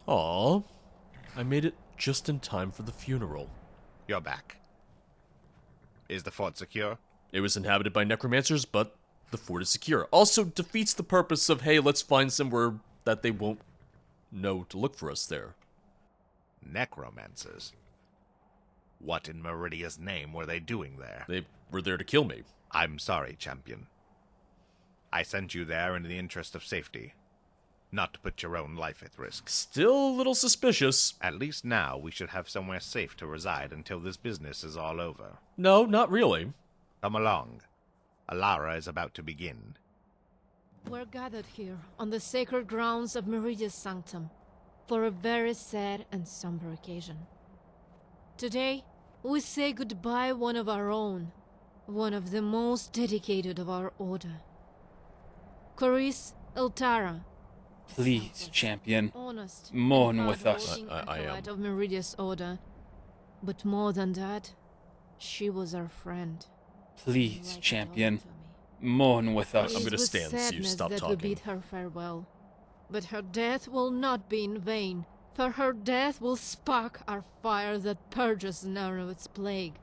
Aw, I made it just in time for the funeral. You're back. Is the fort secure? It was inhabited by necromancers, but the fort is secure. Also defeats the purpose of, hey, let's find somewhere that they won't know to look for us there. Necromancers? What in Meridia's name were they doing there? They were there to kill me. I'm sorry, champion. I sent you there in the interest of safety, not to put your own life at risk. Still a little suspicious. At least now we should have somewhere safe to reside until this business is all over. No, not really. Come along. Alara is about to begin. We're gathered here on the sacred grounds of Meridia's sanctum for a very sad and somber occasion. Today, we say goodbye one of our own, one of the most dedicated of our order. Carice Eltara. Please, champion, Honest, mourn with us. I am. Of Meridia's order. But more than that, she was our friend. Please, Like champion, a daughter to me. mourn with us. I'm It gonna was stand so you sadness stop that we talking. bid her farewell. But her death will not be in vain, for her death will spark our fire that purges Narrow's plague.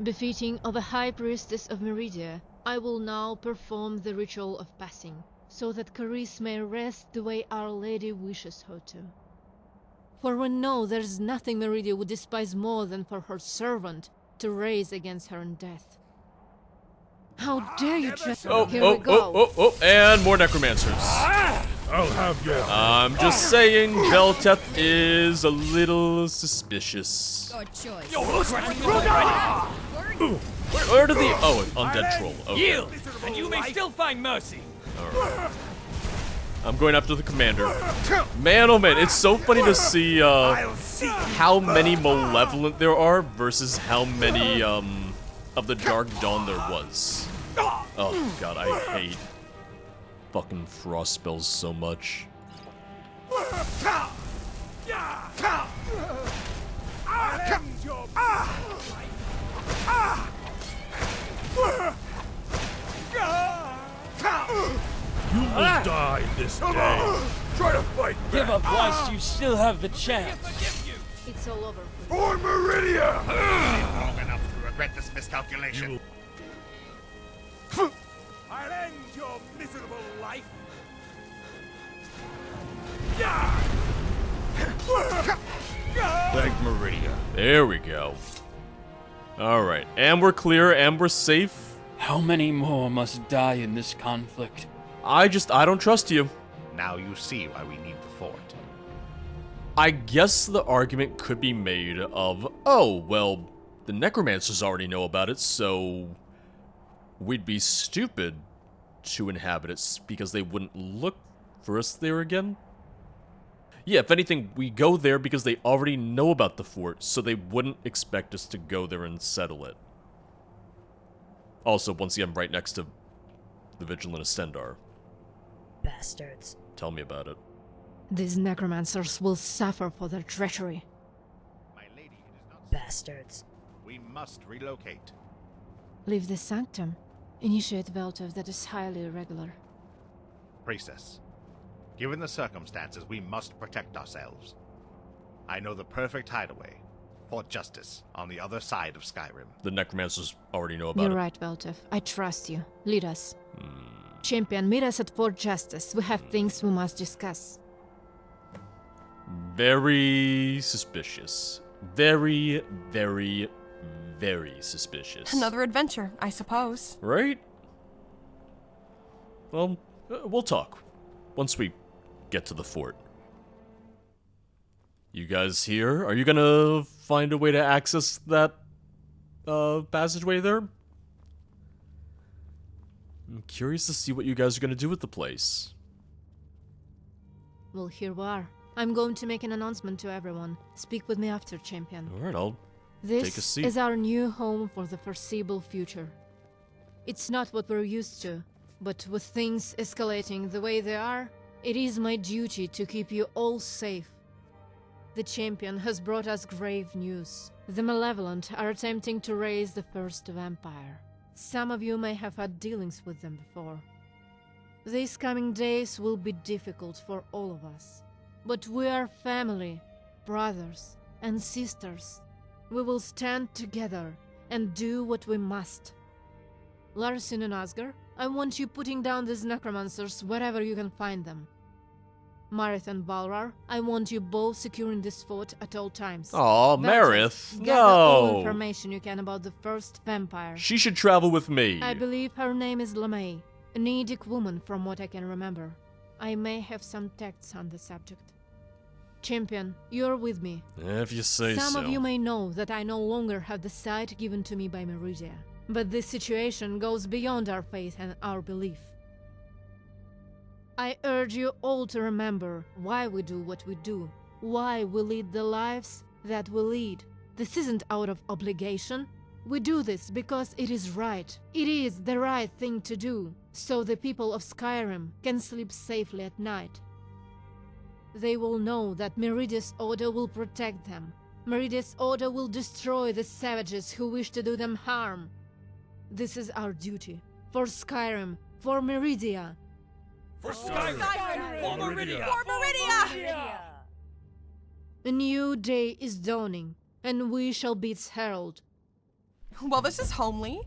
Befitting of a high priestess of Meridia, I will now perform the ritual of passing, so that Carice may rest the way Our Lady wishes her to. For we know there's nothing Meridia would despise more than for her servant to raise against her in death. How dare you just... Oh, Here oh, we go. oh, and more necromancers. I'll have you. I'm just saying, Velteth is a little suspicious. Good choice. Where did the... Oh, an undead troll. Okay. Yield, and you may still find mercy. Alright. I'm going after the commander. Man, oh man, it's so funny to see, how many malevolent there are versus how many, of the Dark Dawn there was. Oh god, I hate fucking frost spells so much. You will die this day. Try to fight back. Give up whilst you still have the chance. It's all over. For Meridia! Long enough to regret this miscalculation. I'll end your miserable life. Thank Meridia. There we go. Alright, and we're clear, and we're safe. How many more must die in this conflict? I don't trust you. Now you see why we need the fort. I guess the argument could be made of, oh, well, the necromancers already know about it, so we'd be stupid to inhabit it because they wouldn't look for us there again. Yeah, if anything, we go there because they already know about the fort, so they wouldn't expect us to go there and settle it. Also, once again, right next to the Vigilant Ascendar. Bastards. Tell me about it. These necromancers will suffer for their treachery. My lady, it is not... Bastards. We must relocate. Leave the sanctum. Initiate Veltov that is highly irregular. Priestess, given the circumstances, we must protect ourselves. I know the perfect hideaway. Fort Justice, on the other side of Skyrim. The necromancers already know about You're it. right, Veltov. I trust you. Lead us. Champion, meet us at Fort Justice. We have things we must discuss. Very suspicious. Very, very, very suspicious. Another adventure, I suppose. Right? Well, we'll talk. Once we get to the fort. You guys here? Are you gonna find a way to access that, passageway there? I'm curious to see what you guys are gonna do with the place. Well, here we are. I'm going to make an announcement to everyone. Speak with me after, Champion. Alright, I'll This take a seat. is our new home for the foreseeable future. It's not what we're used to, but with things escalating the way they are, it is my duty to keep you all safe. The Champion has brought us grave news. The Malevolent are attempting to raise the First Vampire. Some of you may have had dealings with them before. These coming days will be difficult for all of us. But we are family, brothers, and sisters. We will stand together and do what we must. Larson and Asger, I want you putting down these necromancers wherever you can find them. Marith and Valrar, I want you both securing this fort at all times. Aw, Velvet, Marith, gather all no! information you can about the first vampire. She should travel with me. I believe her name is LeMay, an Edic woman from what I can remember. I may have some texts on the subject. Champion, you're with me. If you say so. Some of you may know that I no longer have the sight given to me by Meridia. But this situation goes beyond our faith and our belief. I urge you all to remember why we do what we do, why we lead the lives that we lead. This isn't out of obligation. We do this because it is right. It is the right thing to do, so the people of Skyrim can sleep safely at night. They will know that Meridia's order will protect them. Meridia's order will destroy the savages who wish to do them harm. This is our duty. For Skyrim, for Meridia. For Skyrim! For Meridia! For Meridia! A new day is dawning, and we shall be its herald. Well, this is homely.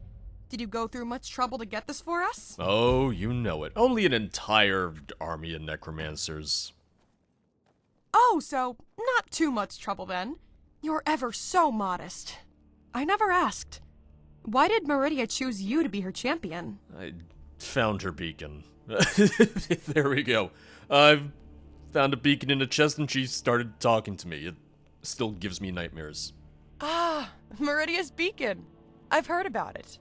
Did you go through much trouble to get this for us? Oh, you know it. Only an entire army of necromancers. Oh, so not too much trouble then. You're ever so modest. I never asked. Why did Meridia choose you to be her champion? I found her beacon. There we go. I've found a beacon in a chest and she started talking to me. It still gives me nightmares. Ah, Meridia's beacon. I've heard about it.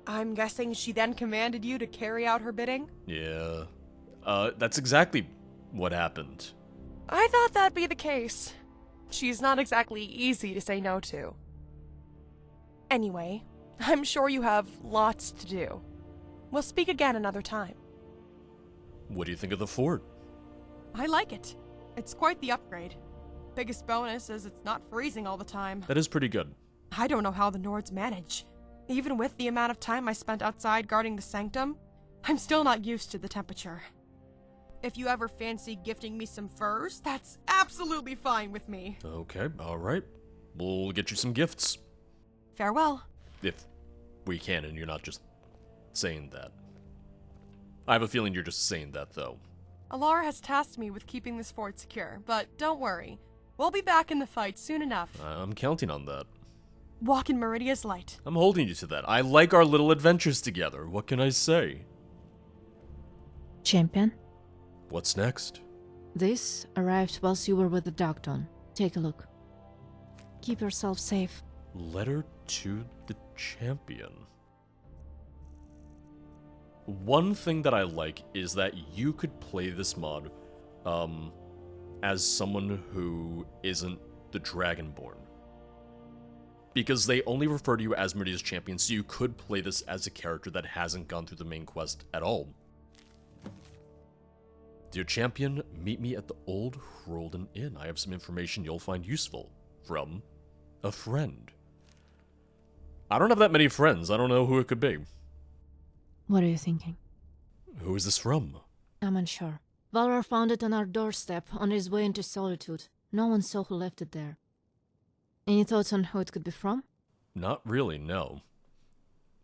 I'm guessing she then commanded you to carry out her bidding? Yeah. That's exactly what happened. I thought that'd be the case. She's not exactly easy to say no to. Anyway, I'm sure you have lots to do. We'll speak again another time. What do you think of the fort? I like it. It's quite the upgrade. Biggest bonus is it's not freezing all the time. That is pretty good. I don't know how the Nords manage. Even with the amount of time I spent outside guarding the sanctum, I'm still not used to the temperature. If you ever fancy gifting me some furs, that's absolutely fine with me. Okay, alright. We'll get you some gifts. Farewell. If we can, and you're not just saying that. I have a feeling you're just saying that, though. Alara has tasked me with keeping this fort secure, but don't worry. We'll be back in the fight soon enough. I'm counting on that. Walk in Meridia's light. I'm holding you to that. I like our little adventures together. What can I say? Champion, What's next? this arrived whilst you were with the Dogton. Take a look. Keep yourself safe. Letter to the champion. One thing that I like is that you could play this mod as someone who isn't the Dragonborn. Because they only refer to you as Meridia's champion, so you could play this as a character that hasn't gone through the main quest at all. Dear champion, meet me at the Old Hroldan Inn. I have some information you'll find useful. From a friend. I don't have that many friends. I don't know who it could be. What are you thinking? Who is this from? I'm unsure. Valrar found it on our doorstep on his way into Solitude. No one saw who left it there. Any thoughts on who it could be from? Not really, no.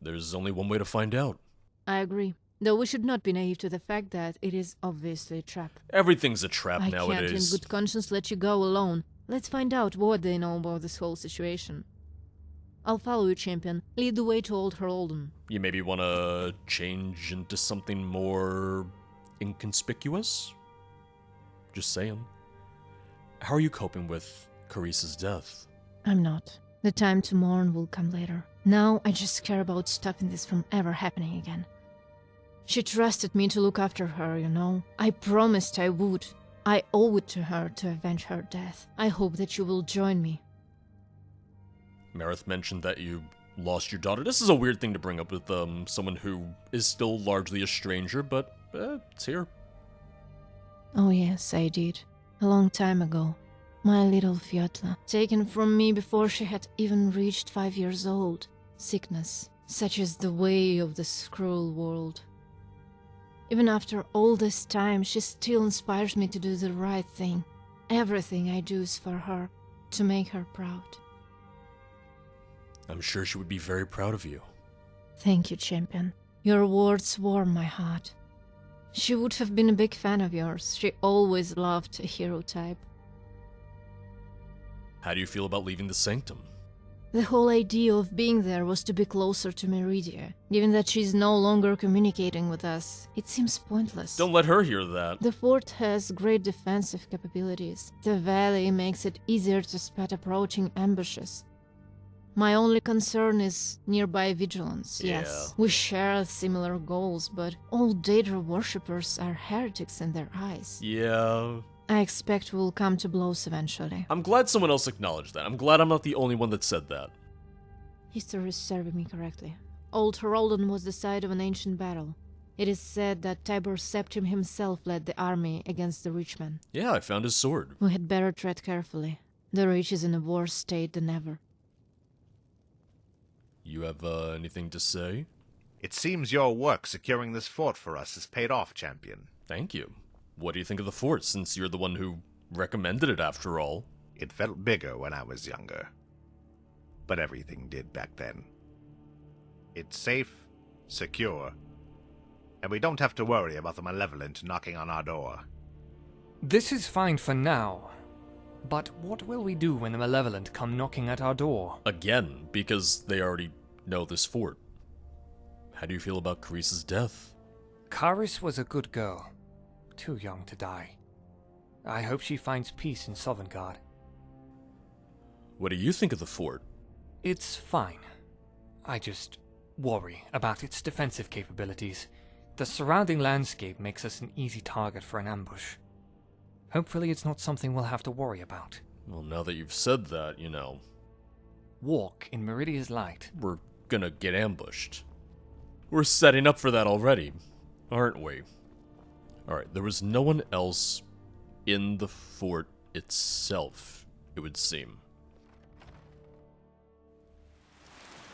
There's only one way to find out. I agree. Though we should not be naive to the fact that it is obviously a trap. Everything's a trap I can't in nowadays. good conscience let you go alone. Let's find out what they know about this whole situation. I'll follow you, champion. Lead the way to Old Hroldan. You maybe want to change into something more inconspicuous? Just saying. How are you coping with Carissa's death? I'm not. The time to mourn will come later. Now I just care about stopping this from ever happening again. She trusted me to look after her, you know. I promised I would. I owe it to her to avenge her death. I hope that you will join me. Marith mentioned that you lost your daughter. This is a weird thing to bring up with someone who is still largely a stranger, but it's here. Oh yes, I did. A long time ago. My little Fjotla, taken from me before she had even reached 5 years old. Sickness, such is the way of this cruel world. Even after all this time, she still inspires me to do the right thing. Everything I do is for her, to make her proud. I'm sure she would be very proud of you. Thank you, champion. Your words warm my heart. She would have been a big fan of yours. She always loved a hero type. How do you feel about leaving the Sanctum? The whole idea of being there was to be closer to Meridia. Given that she's no longer communicating with us, it seems pointless. Don't let her hear that. The fort has great defensive capabilities. The valley makes it easier to spot approaching ambushes. My only concern is nearby vigilance, yes. Yeah. We share similar goals, but all Daedra worshippers are heretics in their eyes. Yeah. I expect we'll come to blows eventually. I'm glad someone else acknowledged that. I'm glad I'm not the only one that said that. History is serving me correctly. Old Heraldon was the site of an ancient battle. It is said that Tibur Septim himself led the army against the Reachmen. Yeah, I found his sword. We had better tread carefully. The Reach is in a worse state than ever. You have anything to say? It seems your work securing this fort for us has paid off, champion. Thank you. What do you think of the fort, since you're the one who recommended it after all? It felt bigger when I was younger. But everything did back then. It's safe, secure, and we don't have to worry about the malevolent knocking on our door. This is fine for now. But what will we do when the malevolent come knocking at our door? Again, because they already know this fort. How do you feel about Carice's death? Caris was a good girl. Too young to die. I hope she finds peace in Sovngarde. What do you think of the fort? It's fine. I just worry about its defensive capabilities. The surrounding landscape makes us an easy target for an ambush. Hopefully it's not something we'll have to worry about. Well, now that you've said that, you know, Walk in Meridia's light. we're gonna get ambushed. We're setting up for that already, aren't we? Alright, there was no one else in the fort itself, it would seem.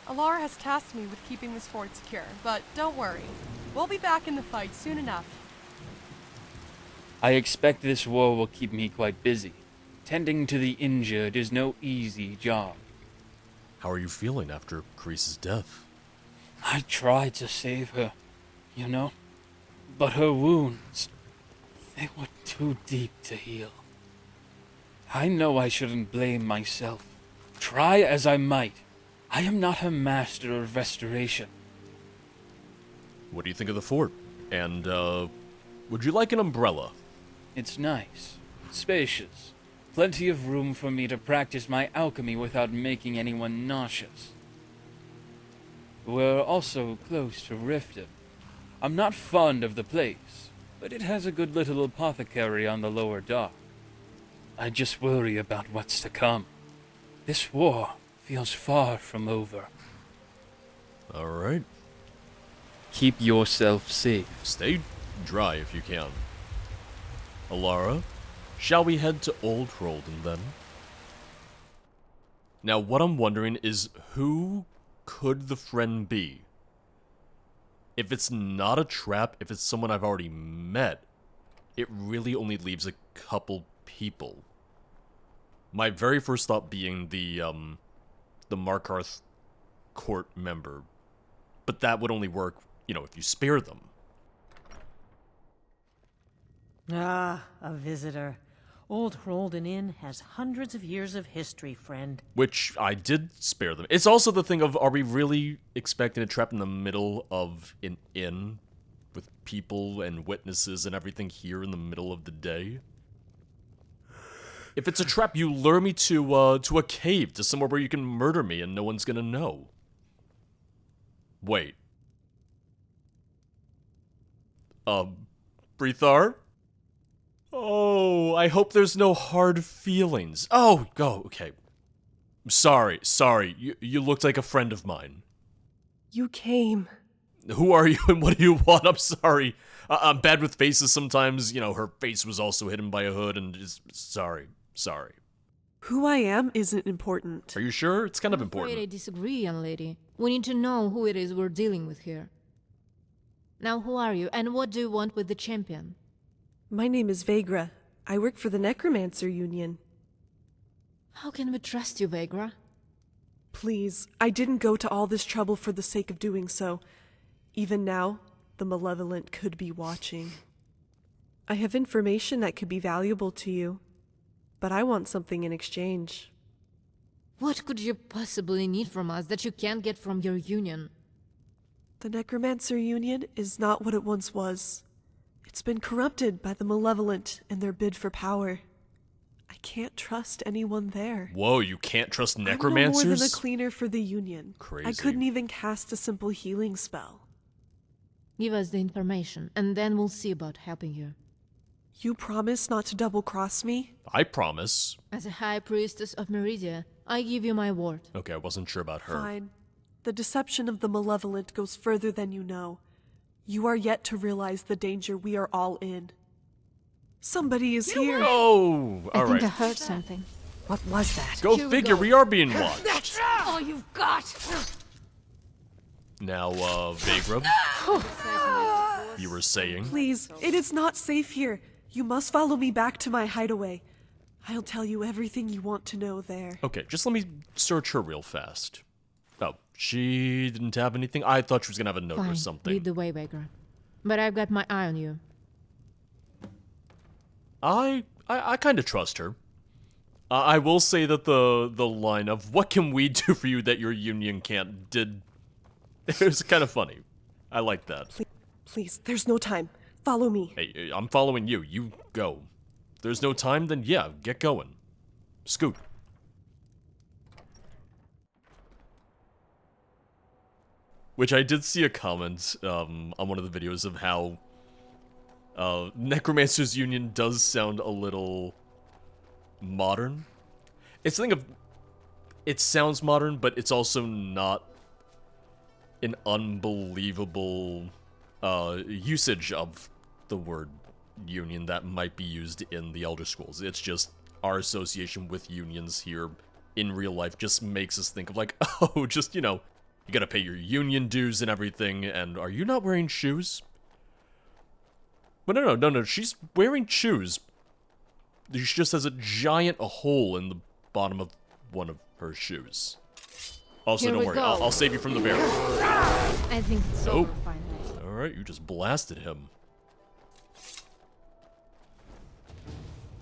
Alara has tasked me with keeping this fort secure, but don't worry. We'll be back in the fight soon enough. I expect this war will keep me quite busy. Tending to the injured is no easy job. How are you feeling after Carice's death? I tried to save her, you know? But her wounds, they were too deep to heal. I know I shouldn't blame myself. Try as I might, I am not a master of restoration. What do you think of the fort? And, would you like an umbrella? It's nice, spacious, plenty of room for me to practice my alchemy without making anyone nauseous. We're also close to Riften. I'm not fond of the place, but it has a good little apothecary on the lower dock. I just worry about what's to come. This war feels far from over. Alright. Keep yourself safe. Stay dry if you can. Alara, shall we head to Old Roldan then? Now, what I'm wondering is, who could the friend be? If it's not a trap, if it's someone I've already met, it really only leaves a couple people. My very first thought being the Markarth court member. But that would only work, you know, if you spare them. Ah, a visitor. Old Roldan Inn has hundreds of years of history, friend. Which I did spare them. It's also the thing of, are we really expecting a trap in the middle of an inn with people and witnesses and everything here in the middle of the day? If it's a trap, you lure me to a cave, to somewhere where you can murder me and no one's gonna know. Wait. Brethar? Oh, I hope there's no hard feelings. Oh, go, okay. Sorry. You looked like a friend of mine. You came. Who are you and what do you want? I'm sorry. I'm bad with faces sometimes. You know, her face was also hidden by a hood and just... Sorry. Who I am isn't important. Are you sure? It's kind of I'm afraid I important. disagree, young lady. We need to know who it is we're dealing with here. Now, who are you, and what do you want with the champion? My name is Vagra. I work for the Necromancer Union. How can we trust you, Vegra? Please, I didn't go to all this trouble for the sake of doing so. Even now, the Malevolent could be watching. I have information that could be valuable to you, but I want something in exchange. What could you possibly need from us that you can't get from your union? The Necromancer Union is not what it once was. It's been corrupted by the Malevolent in their bid for power. I can't trust anyone there. Whoa, you can't trust I'm no necromancers? more than a cleaner for the Union. Crazy. I couldn't even cast a simple healing spell. Give us the information, and then we'll see about helping you. You promise not to double-cross me? I promise. As a High Priestess of Meridia, I give you my word. Okay, I wasn't sure about her. Fine. The deception of the Malevolent goes further than you know. You are yet to realize the danger we are all in. Somebody is here. Oh, I all think I right. heard something. What was that? Go Here we figure, go. we are being watched. That's all you've got! Now, Vagra, you were saying? Please, it is not safe here. You must follow me back to my hideaway. I'll tell you everything you want to know there. Okay, just let me search her real fast. Oh, she didn't have anything? I thought she was gonna have a note Fine, or something. lead the way, Vegra. But I've got my eye on you. I kind of trust her. I will say that the line of "What can we do for you that your union can't?" It was kind of funny. I like that. Please, there's no time. Follow me. Hey, I'm following you. You go. If there's no time, then yeah, get going. Scoot. Which I did see a comment on one of the videos of how Necromancer's Union does sound a little modern. It's a thing of, it sounds modern, but it's also not an unbelievable usage of the word union that might be used in the Elder Scrolls. It's just our association with unions here in real life just makes us think of like, oh, just, you know, you gotta pay your union dues and everything, and are you not wearing shoes? But no, she's wearing shoes. She just has a giant hole in the bottom of one of her shoes. Also, Here don't we worry, go. I'll save you from the bear. I think it's Oh. over finally. Alright, you just blasted him.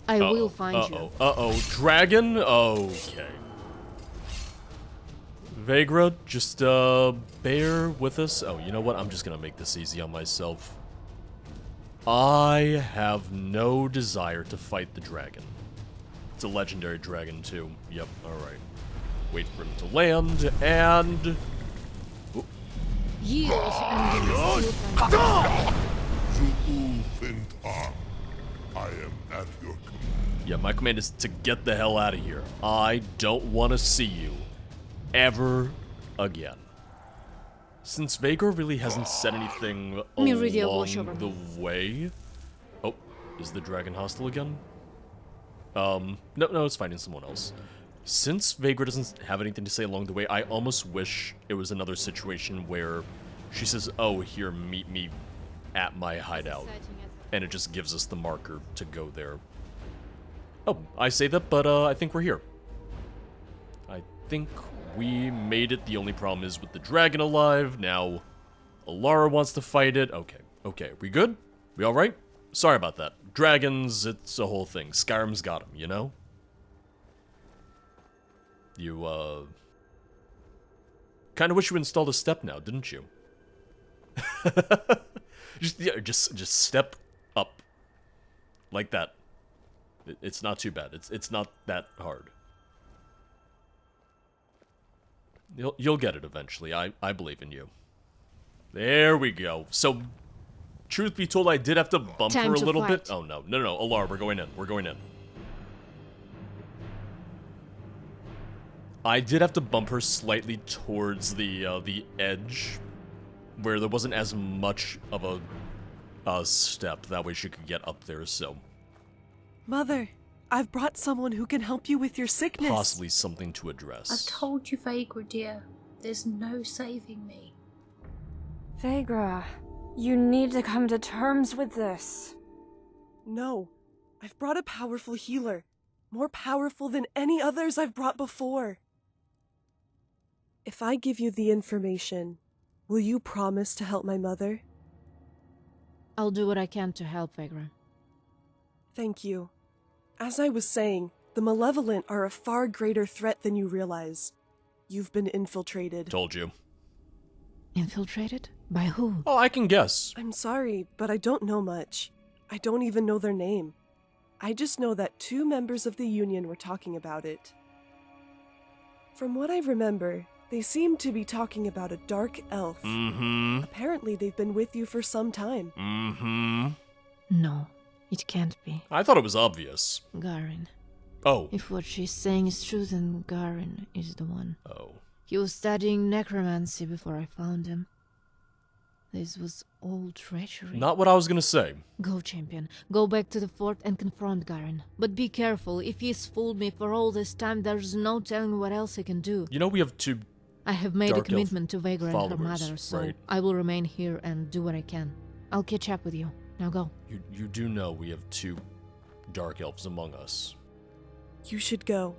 I will find you. Uh-oh, dragon? Okay. Vagra, just, bear with us. Oh, you know what? I'm just gonna make this easy on myself. I have no desire to fight the dragon. It's a legendary dragon, too. Yep, alright. Wait for him to land, and... Yield and you will still find I am at your command. Yeah, my command is to get the hell out of here. I don't want to see you ever again. Since Vagar really hasn't said anything Meridia, watch along over the me. way... Oh, is the dragon hostile again? No, it's fighting someone else. Since Vagra doesn't have anything to say along the way, I almost wish it was another situation where she says, oh, here, meet me at my hideout. And it just gives us the marker to go there. Oh, I say that, but I think we're here. I think we made it. The only problem is with the dragon alive. Now, Alara wants to fight it. Okay, we good? We alright? Sorry about that. Dragons, it's a whole thing. Skyrim's got them, you know? You, kinda wish you installed a step now, didn't you? just step up. Like that. It's not too bad. It's not that hard. You'll get it eventually. I believe in you. There we go. So, truth be told, I did have to bump Time her a to little fight. bit. Oh, no. Alara, we're going in. We're going in. I did have to bump her slightly towards the edge, where there wasn't as much of a step. That way she could get up there, so... Mother, I've brought someone who can help you with your sickness. Possibly something to address. I've told you, Vagra dear, there's no saving me. Vagra, you need to come to terms with this. No, I've brought a powerful healer. More powerful than any others I've brought before. If I give you the information, will you promise to help my mother? I'll do what I can to help, Vegra. Thank you. As I was saying, the malevolent are a far greater threat than you realize. You've been infiltrated. Told you. Infiltrated? By who? Oh, I can guess. I'm sorry, but I don't know much. I don't even know their name. I just know that 2 members of the Union were talking about it. From what I remember, they seem to be talking about a dark elf. Mm-hmm. Apparently they've been with you for some time. Mm-hmm. No, it can't be. I thought it was obvious. Garin. Oh. If what she's saying is true, then Garin is the one. Oh. He was studying necromancy before I found him. This was all treachery. Not what I was gonna say. Go, champion. Go back to the fort and confront Garin. But be careful. If he's fooled me for all this time, there's no telling what else he can do. You know we have 2 I have made a Dark Elf commitment to Vegra and her followers, mother, so right? I will remain here and do what I can. I'll catch up with you. Now go. You do know we have 2 Dark Elves among us. You should go.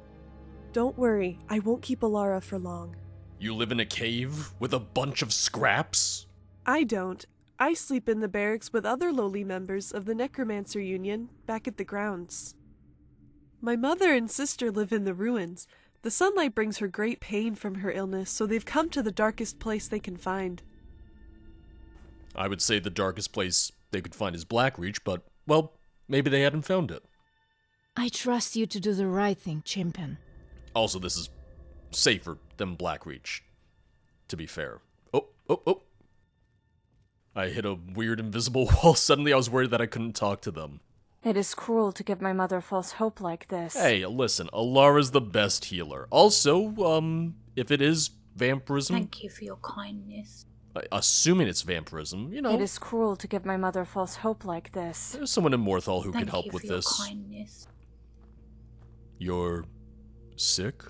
Don't worry, I won't keep Alara for long. You live in a cave with a bunch of scraps? I don't. I sleep in the barracks with other lowly members of the Necromancer Union back at the grounds. My mother and sister live in the ruins. The sunlight brings her great pain from her illness, so they've come to the darkest place they can find. I would say the darkest place they could find is Blackreach, but, well, maybe they hadn't found it. I trust you to do the right thing, champion. Also, this is safer than Blackreach, to be fair. Oh. I hit a weird invisible wall. Suddenly I was worried that I couldn't talk to them. It is cruel to give my mother false hope like this. Hey, listen, Alara's the best healer. Also, if it is vampirism... Thank you for your kindness. Assuming it's vampirism, you know... It is cruel to give my mother false hope like this. There's someone in Morthal who can help with this. Thank you for your kindness. You're... sick?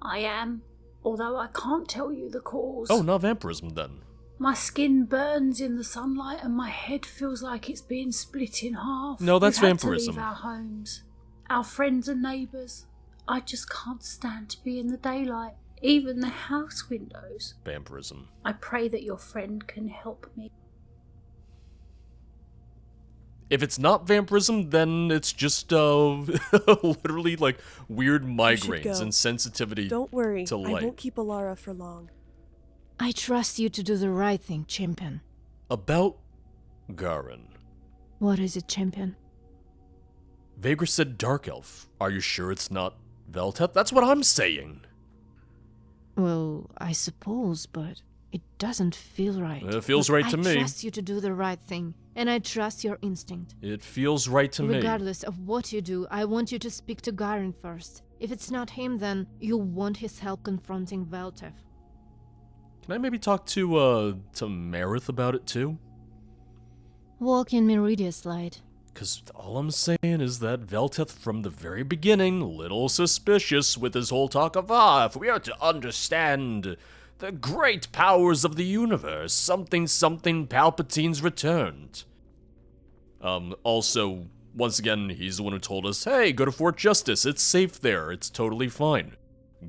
I am, although I can't tell you the cause. Oh, not vampirism then. My skin burns in the sunlight and my head feels like it's being split in half. No, that's We've had vampirism. to leave our homes, our friends and neighbours. I just can't stand to be in the daylight, even the house windows. Vampirism. I pray that your friend can help me. If it's not vampirism, then it's just, literally, like, weird migraines and sensitivity Don't worry, to light. I won't keep Alara for long. I trust you to do the right thing, champion. About Garin. What is it, champion? Vegra said Dark Elf. Are you sure it's not Velteth? That's what I'm saying. Well, I suppose, but it doesn't feel right. It feels But right to me. I trust you to do the right thing, and I trust your instinct. It feels right to me. Regardless of what you do, I want you to speak to Garin first. If it's not him, then you'll want his help confronting Velteth. Can I maybe talk to Marith about it too? Walk in Meridia's light. Because all I'm saying is that Velteth from the very beginning, little suspicious with his whole talk of, if we are to understand the great powers of the universe, something Palpatine's returned. Also, once again, he's the one who told us, hey, go to Fort Justice, it's safe there, it's totally fine.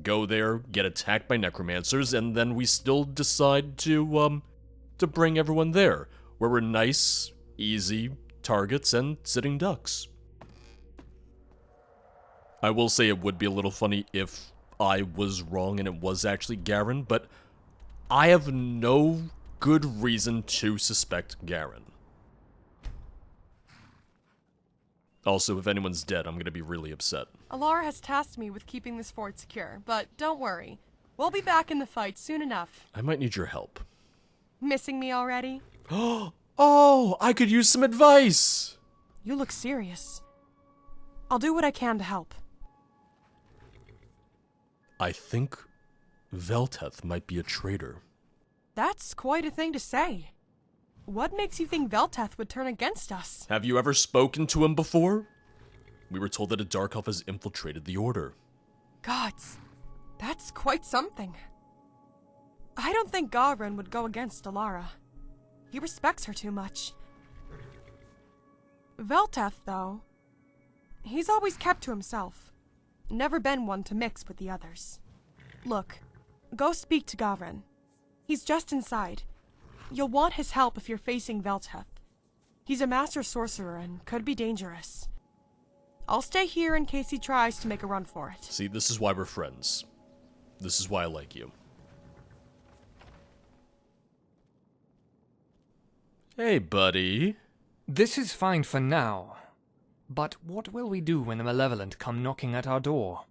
Go there, get attacked by necromancers, and then we still decide to bring everyone there, where we're nice, easy targets and sitting ducks. I will say it would be a little funny if I was wrong and it was actually Garin, but I have no good reason to suspect Garin. Also, if anyone's dead, I'm gonna be really upset. Alara has tasked me with keeping this fort secure, but don't worry. We'll be back in the fight soon enough. I might need your help. Missing me already? Oh, I could use some advice! You look serious. I'll do what I can to help. I think Velteth might be a traitor. That's quite a thing to say. What makes you think Velteth would turn against us? Have you ever spoken to him before? We were told that a Dark Elf has infiltrated the Order. Gods, that's quite something. I don't think Garin would go against Alara. He respects her too much. Velteth, though, He's always kept to himself. Never been one to mix with the others. Look, go speak to Gavrin. He's just inside. You'll want his help if you're facing Velteth. He's a master sorcerer and could be dangerous. I'll stay here in case he tries to make a run for it. See, this is why we're friends. This is why I like you. Hey, buddy. This is fine for now. But what will we do when the Malevolent come knocking at our door?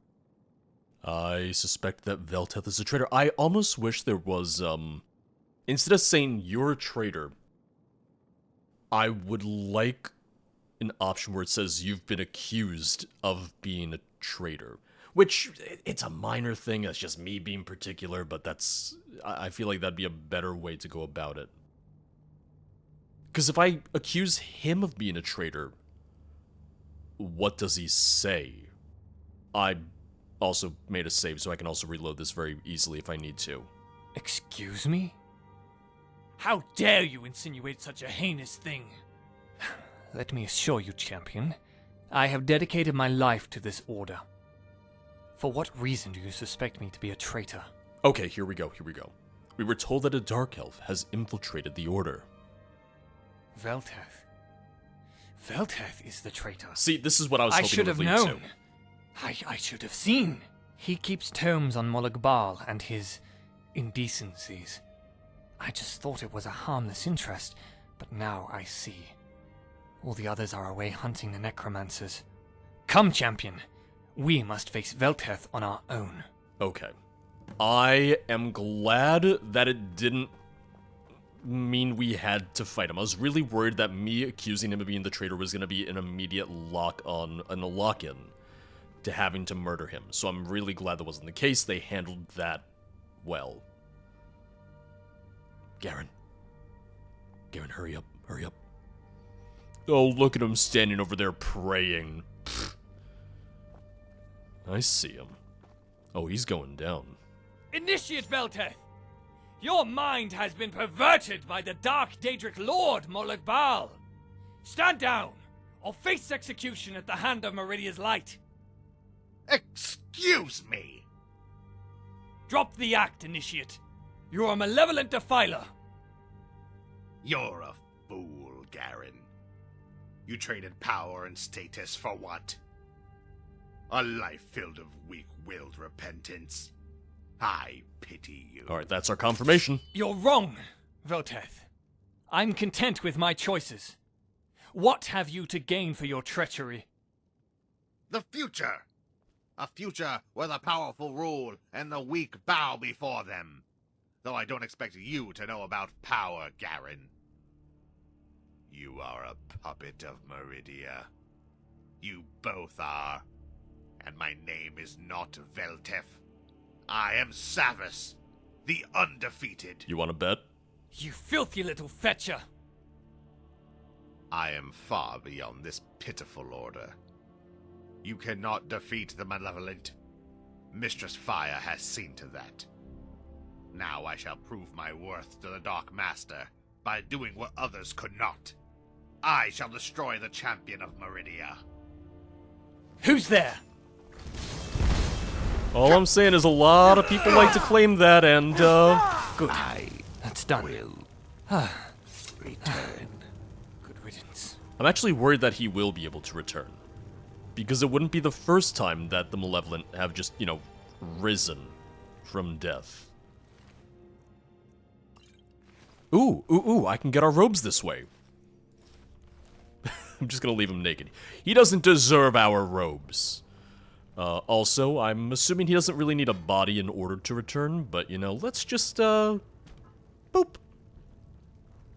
I suspect that Velteth is a traitor. I almost wish there was, instead of saying you're a traitor, I would like an option where it says you've been accused of being a traitor. Which, it's a minor thing, that's just me being particular, but I feel like that'd be a better way to go about it. Because if I accuse him of being a traitor, what does he say? I also made a save, so I can also reload this very easily if I need to. Excuse me? How dare you insinuate such a heinous thing? Let me assure you, champion, I have dedicated my life to this order. For what reason do you suspect me to be a traitor? Okay, here we go. We were told that a dark elf has infiltrated the order. Velteth. Velteth is the traitor. See, this is what I was hoping should it would have lead known. to. I should have seen. He keeps tomes on Mologbal and his indecencies. I just thought it was a harmless interest, but now I see. All the others are away hunting the necromancers. Come, champion. We must face Velteth on our own. Okay. I am glad that it didn't mean we had to fight him. I was really worried that me accusing him of being the traitor was going to be an immediate lock-on and a lock-in to having to murder him. So I'm really glad that wasn't the case. They handled that well. Garen, hurry up. Oh, look at him standing over there praying. Pfft. I see him. Oh, he's going down. Initiate Velteth! Your mind has been perverted by the dark Daedric Lord, Mologbal. Stand down, or face execution at the hand of Meridia's light. Excuse me! Drop the act, Initiate. You are a malevolent defiler. You're a fool, Garen. You traded power and status for what? A life filled of weak-willed repentance. I pity you. Alright, that's our confirmation. You're wrong, Velteth. I'm content with my choices. What have you to gain for your treachery? The future! A future where the powerful rule and the weak bow before them. Though I don't expect you to know about power, Garen. You are a puppet of Meridia. You both are. And my name is not Velteth. I am Savus, the undefeated. You want to bet? You filthy little fetcher! I am far beyond this pitiful order. You cannot defeat the malevolent. Mistress Fire has seen to that. Now I shall prove my worth to the Dark Master by doing what others could not. I shall destroy the champion of Meridia. Who's there? All I'm saying is a lot of people like to claim that, and, Good. That's done. Return. Good riddance. I'm actually worried that he will be able to return. Because it wouldn't be the first time that the Malevolent have just, risen from death. Ooh, I can get our robes this way. I'm just gonna leave him naked. He doesn't deserve our robes. Also, I'm assuming he doesn't really need a body in order to return, but, let's just, boop.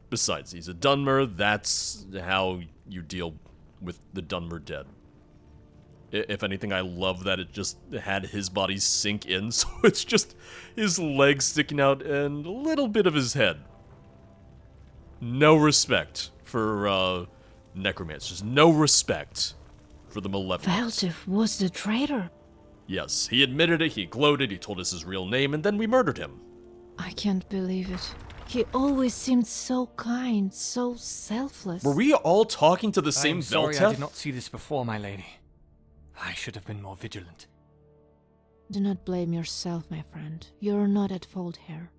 Besides, he's a Dunmer, that's how you deal with the Dunmer dead. If anything, I love that it just had his body sink in, so it's just his legs sticking out and a little bit of his head. No respect for, necromancers. No respect for the Malevolent. Velteth was the traitor. Yes, he admitted it, he gloated, he told us his real name, and then we murdered him. I can't believe it. He always seemed so kind, so selfless. Were we all talking to the same I'm sorry Velteth? I did not see this before, my lady. I should have been more vigilant. Do not blame yourself, my friend. You're not at fault here.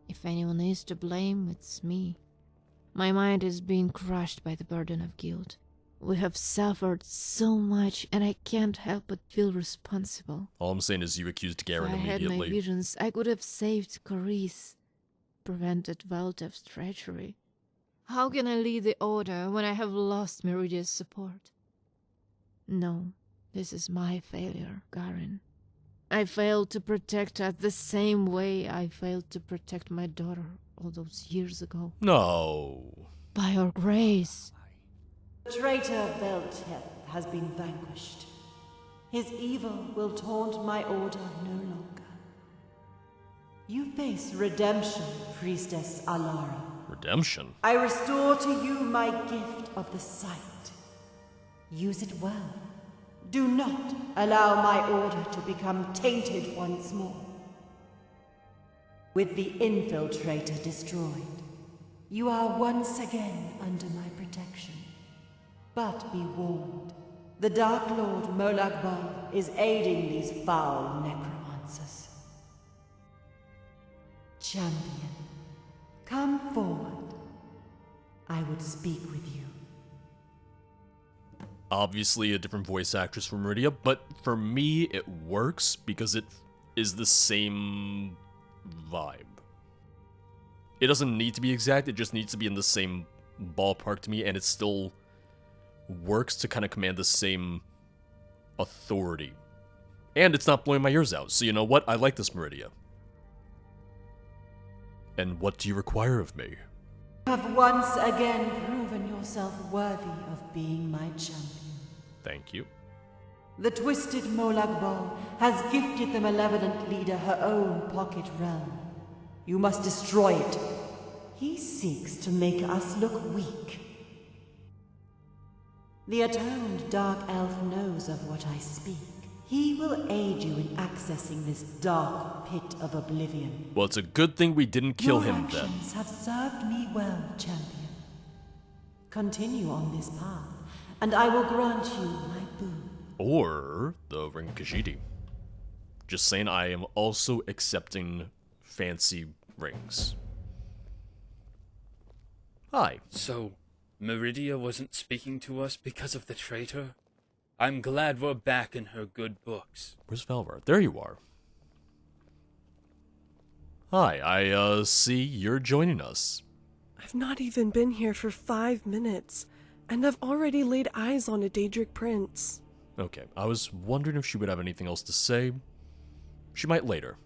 If anyone is to blame, it's me. My mind is being crushed by the burden of guilt. We have suffered so much, and I can't help but feel responsible. All I'm saying is you accused Garen If I had my immediately. visions, I could have saved Carice, prevented Valdev's treachery. How can I lead the Order when I have lost Meridia's support? No, this is my failure, Garen. I failed to protect her the same way I failed to protect my daughter all those years ago. No. By your grace. The traitor Valdeth has been vanquished. His evil will taunt my order no longer. You face redemption, Priestess Alara. Redemption? I restore to you my gift of the sight. Use it well. Do not allow my order to become tainted once more. With the infiltrator destroyed, you are once again under my protection. But be warned, the Dark Lord Molagbal is aiding these foul necromancers. Champion, come forward. I would speak with you. Obviously a different voice actress from Meridia, but for me it works because it is the same vibe. It doesn't need to be exact, it just needs to be in the same ballpark to me, and it still works to kind of command the same authority. And it's not blowing my ears out, so you know what? I like this Meridia. And what do you require of me? You have once again proven yourself worthy of being my champion. Thank you. The twisted Molagbal has gifted the malevolent leader her own pocket realm. You must destroy it. He seeks to make us look weak. The atoned Dark Elf knows of what I speak. He will aid you in accessing this dark pit of oblivion. Well, it's a good thing we didn't kill him then. Your actions have served me well, champion. Continue on this path, and I will grant you my boon. Or the Ring of Khajiit. Just saying, I am also accepting fancy rings. Hi. So, Meridia wasn't speaking to us because of the traitor? I'm glad we're back in her good books. Where's Valvar? There you are. Hi, I see you're joining us. I've not even been here for 5 minutes, and I've already laid eyes on a Daedric prince. Okay, I was wondering if she would have anything else to say. She might later.